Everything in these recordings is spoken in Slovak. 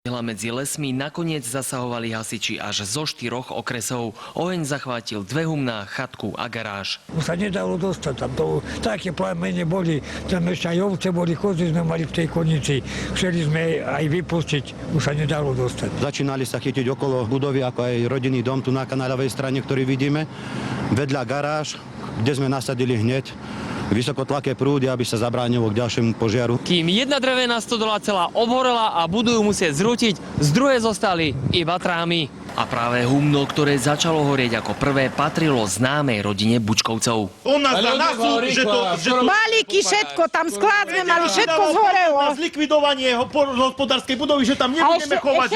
Medzi lesmi nakoniec zasahovali hasiči až zo 4 okresov. Oheň zachvátil 2 humná, chatku a garáž. Už sa nedalo dostať tam. Také plamene boli, tam ešte aj ovce boli, kozy sme mali v tej konici. Chceli sme aj vypustiť, už sa nedalo dostať. Začínali sa chytiť okolo budovy, ako aj rodinný dom tu na kanáľovej strane, ktorý vidíme. Vedľa garáž, kde sme nasadili hneď vysokotlaké prúdy, aby sa zabránilo k ďalšiemu požiaru. Kým jedna drevená stodola celá obhorela a budujú musieť zrútiť, z druhej zostali iba trámy. A práve humno, ktoré začalo horieť ako prvé, patrilo známej rodine Bučkovcov. On nás dá na súd, že to... Balíky, všetko, tam sklad sme mali, všetko zhorelo. Na zlikvidovanie hospodárskej budovy, že tam nebudeme chovať,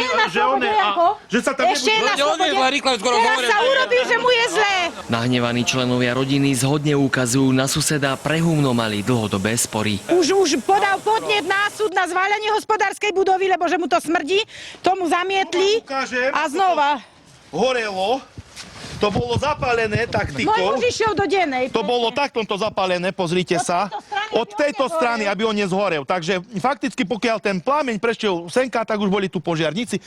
že sa tam Ešte na slobode. Teraz sa urobil, že mu je zlé. Nahnevaní členovia rodiny zhodne ukazujú na suseda, pre humno mali dlhodobé spory. Už podal podnet na súd na zváľanie hospodárskej budovy, lebo že mu to smrdí, tomu zamietli a znova. Horelo, to bolo zapálené taktikou. Môj muž išiel do dennej. To bolo takto zapálené, pozrite sa. Od tejto strany, aby on nezhorel. Takže fakticky, pokiaľ ten plámeň prešiel senka, tak už boli tu požiarníci,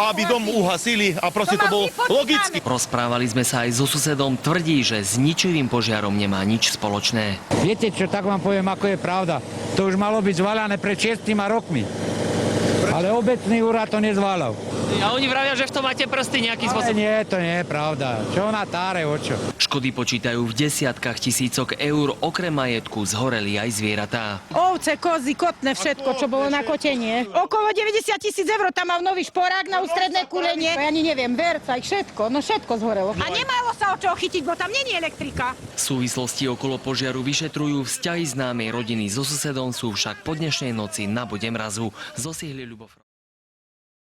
aby dom uhasili a proste to bolo logicky. Rozprávali sme sa aj so susedom, tvrdí, že s ničivým požiarom nemá nič spoločné. Viete čo, tak vám poviem, ako je pravda. To už malo byť zváľané pred 6 rokmi. Ale obecný úrad to nezválal. A oni vravia, že v tom máte prsty nejaký spôsob. Nie, to nie je pravda. Čo na táre, očo? Škody počítajú v desiatkách tisícok eur, okrem majetku zhoreli aj zvieratá. Ovce, kozy, kotne, všetko, čo bolo na kotenie. Okolo 90 000 eur, tam mal nový šporák na ústredné kulenie. Ja ani neviem, vercaj, všetko, no všetko zhorelo. A nemalo sa o čoho chytiť, bo tam není elektrika. V súvislosti okolo požiaru vyšetrujú vzťahy známej rodiny so susedom, sú však po dnešnej noci na bode mrazu. Zosihli Ľubofro.